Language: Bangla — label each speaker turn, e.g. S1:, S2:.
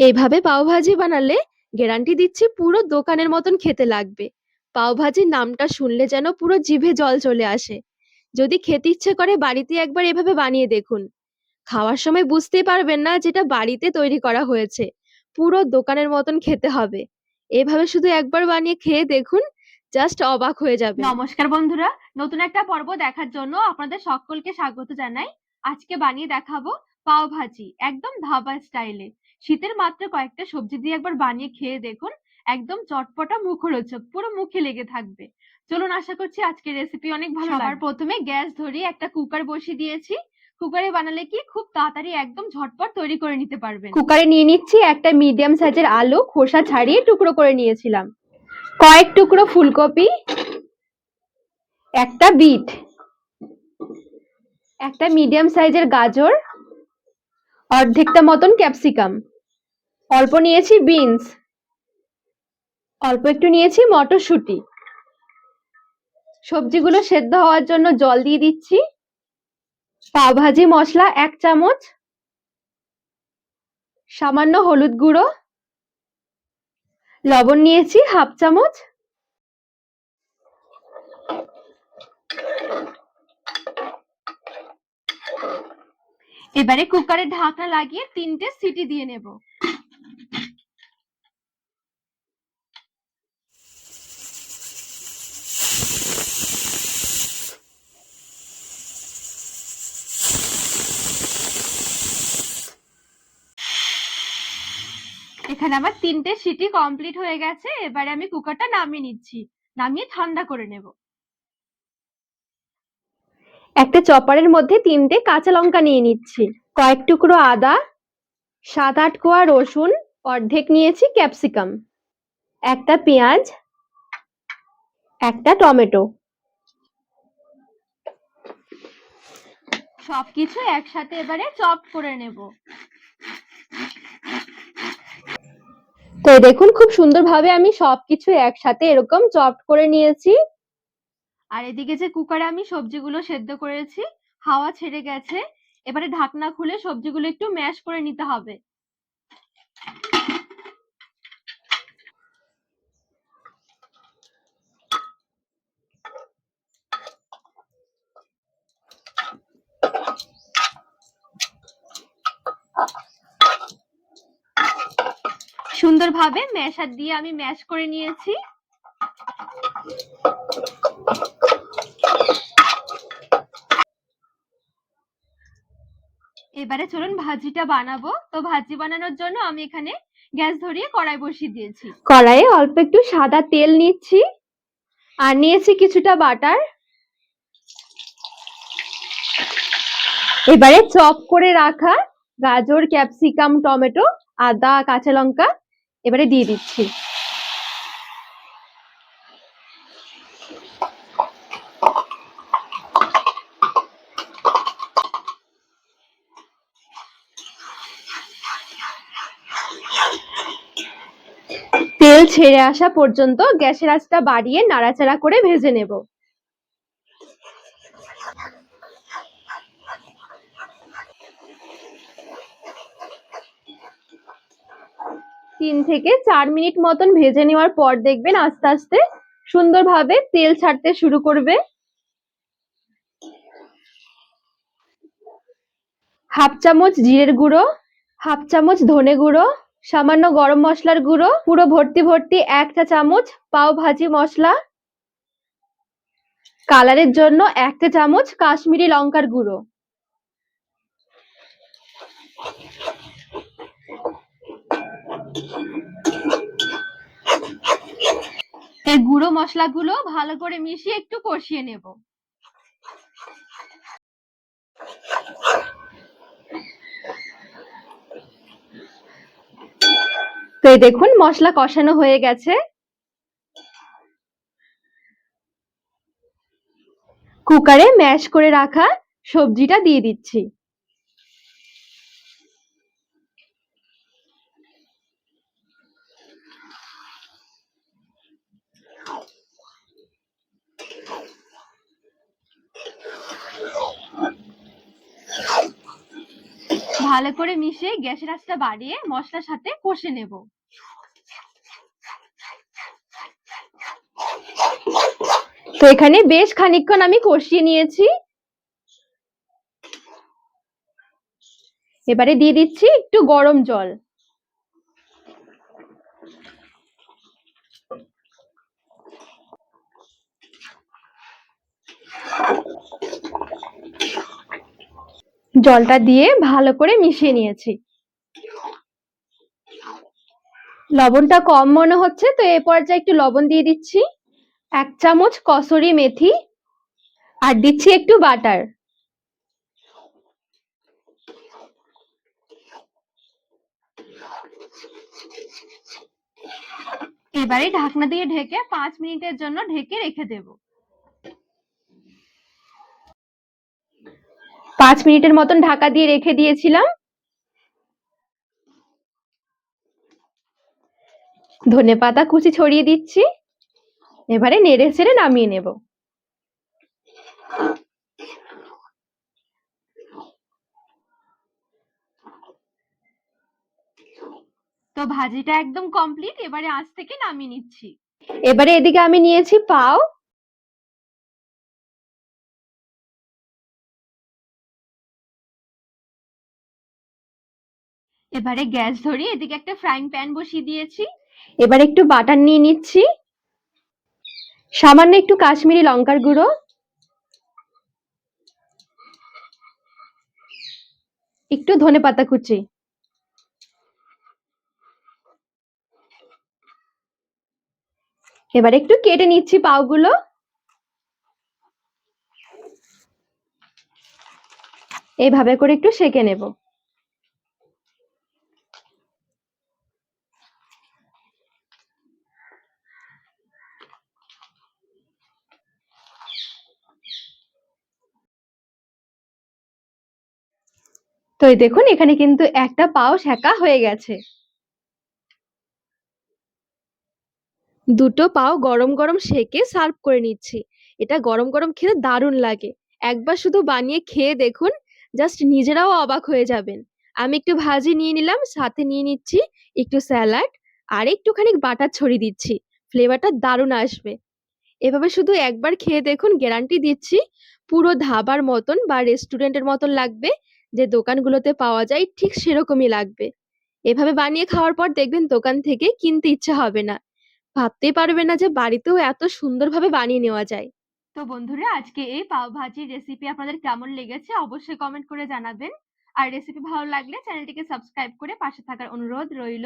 S1: এইভাবে পাওভাজি বানালে গ্যারান্টি দিচ্ছি পুরো দোকানের মতন খেতে লাগবে। পাওভাজির নামটা শুনলে যেন পুরো জিভে জল চলে আসে। যদি খেতে ইচ্ছে করে বাড়িতে একবার এভাবে বানিয়ে দেখুন। খাওয়ার সময় বুঝতেই পারবেন না যেটা বাড়িতে তৈরি করা হয়েছে। পুরো দোকানের মতন খেতে হবে। এভাবে শুধু একবার বানিয়ে খেয়ে দেখুন, জাস্ট অবাক হয়ে যাবেন।
S2: নমস্কার বন্ধুরা, নতুন একটা পর্ব দেখার জন্য আপনাদের সকলকে স্বাগত জানাই। আজকে বানিয়ে দেখাবো পাও ভাজি, একদম ধাবা স্টাইলে। শীতের মাত্র কয়েকটা সবজি দিয়ে একবার বানিয়ে খেয়ে দেখুন, একদম চটপটা মুখরোচক, পুরো মুখে লেগে থাকবে। চলুন, আশা করছি আজকের রেসিপি অনেক ভালো লাগবে। সবার প্রথমে গ্যাস ধরিয়ে একটা কুকার বসিয়ে দিয়েছি। কুকারে বানালে কি খুব তাড়াতাড়ি একদম ঝটপট তৈরি করে নিতে পারবেন।
S1: কুকারে নিয়ে নিচ্ছি একটা মিডিয়াম সাইজের আলু, খোসা ছাড়িয়ে টুকরো করে নিয়েছিলাম। কয়েক টুকরো ফুলকপি, একটা বিট, একটা মিডিয়াম সাইজের গাজর, অর্ধেকটা মতন ক্যাপসিকাম, অল্প নিয়েছি বিনস, অল্প একটু নিয়েছি মটরশুঁটি। সবজিগুলো সেদ্ধ হওয়ার জন্য জল দিয়ে দিচ্ছি। পাওভাজি মশলা 1 চামচ, সামান্য হলুদ গুঁড়ো, লবণ নিয়েছি 1/2 চামচ।
S2: এবারে কুকারের ঢাকনা লাগিয়ে 3টে সিটি দিয়ে নেব। এখানে আমার 3টে সিটি কমপ্লিট হয়ে গেছে। এবারে আমি কুকারটা নামিয়ে নিচ্ছি, নামিয়ে ঠান্ডা করে নেব।
S1: একটা চপারের মধ্যে 3টে কাঁচা লঙ্কা নিয়ে নিচ্ছি, কয়েক টুকরো আদা, 7-8 কোয়া রসুন, অর্ধেক নিয়েছি ক্যাপসিকাম, একটা পেঁয়াজ, একটা টমেটো।
S2: সবকিছু একসাথে এবারে চপ করে নেব।
S1: তো দেখুন খুব সুন্দরভাবে আমি সবকিছু একসাথে এরকম চপ করে নিয়েছি।
S2: আর এদিকে যে কুকারে আমি সবজিগুলো সেদ্ধ করেছি, হাওয়া ছেড়ে গেছে। এবারে ঢাকনা খুলে সবজিগুলো একটু ম্যাশ করে নিতে হবে। সুন্দরভাবে ম্যাশার দিয়ে আমি ম্যাশ করে নিয়েছি। এবারে চলুন ভাজিটা বানাবো। তো ভাজি বানানোর জন্য আমি এখানে গ্যাস ধরিয়ে কড়াই বসিয়ে দিয়েছি।
S1: কড়াইয়ে অল্প একটু সাদা তেল নিচ্ছি আর নিয়েছি কিছুটা বাটার। এবারে চপ করে রাখা গাজর, ক্যাপসিকাম, টমেটো, আদা, কাঁচা লঙ্কা এবারে দিয়ে দিচ্ছি। তেল ছেড়ে আসা পর্যন্ত গ্যাসের আঁচটা বাড়িয়ে নাড়াচাড়া করে ভেজে নেব। তিন থেকে 4 মিনিট মতন ভেজে নেওয়ার পর দেখবেন আস্তে আস্তে সুন্দরভাবে তেল ছাড়তে শুরু করবে। 1/2 চামচ জিরের গুঁড়ো, 1/2 চামচ ধনে গুঁড়ো, সামান্য গরম মশলার গুঁড়ো, পুরো ভর্তি ভর্তি 1 চা চামচ পাও ভাজি মশলা, কালারের জন্য 1 চা চামচ কাশ্মীরি লঙ্কার গুঁড়ো।
S2: এই গুঁড়ো মশলাগুলো ভালো করে মিশিয়ে একটু কষিয়ে নেব।
S1: তো এই দেখুন মশলা কষানো হয়ে গেছে। কুকারে ম্যাশ করে রাখা সবজিটা দিয়ে দিচ্ছি।
S2: ভালো করে মিশিয়ে গ্যাসের আঁচটা বাড়িয়ে মশলার সাথে কষে নেব।
S1: তো এখানে বেশ খানিকক্ষণ আমি কষিয়ে নিয়েছি। এবারে দিয়ে দিচ্ছি একটু গরম জল। জলটা দিয়ে ভালো করে মিশিয়ে নিয়েছি। লবণটা কম মনে হচ্ছে, তো এ পর্যায়ে একটু লবণ দিয়ে দিচ্ছি, 1 চামচ কসুরি মেথি, আর দিচ্ছি একটু বাটার।
S2: এবারে ঢাকনা দিয়ে ঢেকে 5 মিনিটের জন্য ঢেকে রেখে দেব।
S1: 5 মিনিটের মতন ঢাকা দিয়ে রেখে দিয়েছিলাম। ধনেপাতা কুচি ছড়িয়ে দিচ্ছি। এবারে নেড়ে চেড়ে নামিয়ে নেব।
S2: তো ভাজিটা একদম কমপ্লিট। এবারে আঁচ থেকে নামিয়ে নিচ্ছি।
S1: এবারে এদিকে আমি নিয়েছি পাও।
S2: এবারে গ্যাস ধরিয়ে এদিকে একটা ফ্রাইং প্যান বসিয়ে দিয়েছি।
S1: এবার একটু বাটার নিয়ে নিচ্ছি, সামান্য একটু কাশ্মীরি লঙ্কার গুঁড়ো, একটু ধনেপাতা কুচি। এবার একটু কেটে নিচ্ছি পাওগুলো। এইভাবে করে একটু সেঁকে নেব। তো এই দেখুন, এখানে কিন্তু একটা পাও সেঁকা হয়ে গেছে। দুটো পাও গরম গরম সেঁকে সার্ভ করে নিচ্ছি। এটা গরম গরম খেতে দারুণ লাগে। একবার শুধু বানিয়ে খেয়ে দেখুন, জাস্ট নিজেরাও অবাক হয়ে যাবেন। আমি একটু ভাজি নিয়ে নিলাম, সাথে নিয়ে নিচ্ছি একটু স্যালাড, আর একটুখানি বাটার ছড়িয়ে দিচ্ছি। ফ্লেভারটা দারুণ আসবে। এভাবে শুধু একবার খেয়ে দেখুন, গ্যারান্টি দিচ্ছি পুরো ধাবার মতন বা রেস্টুরেন্টের মতন লাগবে। যে দোকানগুলোতে পাওয়া যায় ঠিক সেরকমই লাগবে। এভাবে বানিয়ে খাওয়ার পর দেখবেন দোকান থেকে কিনতে ইচ্ছে হবে না। ভাবতেই পারবে না যে বাড়িতেও এত সুন্দরভাবে বানিয়ে নেওয়া যায়।
S2: তো বন্ধুরা, আজকে এই পাও ভাজির রেসিপি আপনাদের কেমন লেগেছে অবশ্যই কমেন্ট করে জানাবেন। আর রেসিপি ভালো লাগলে চ্যানেলটিকে সাবস্ক্রাইব করে পাশে থাকার অনুরোধ রইল।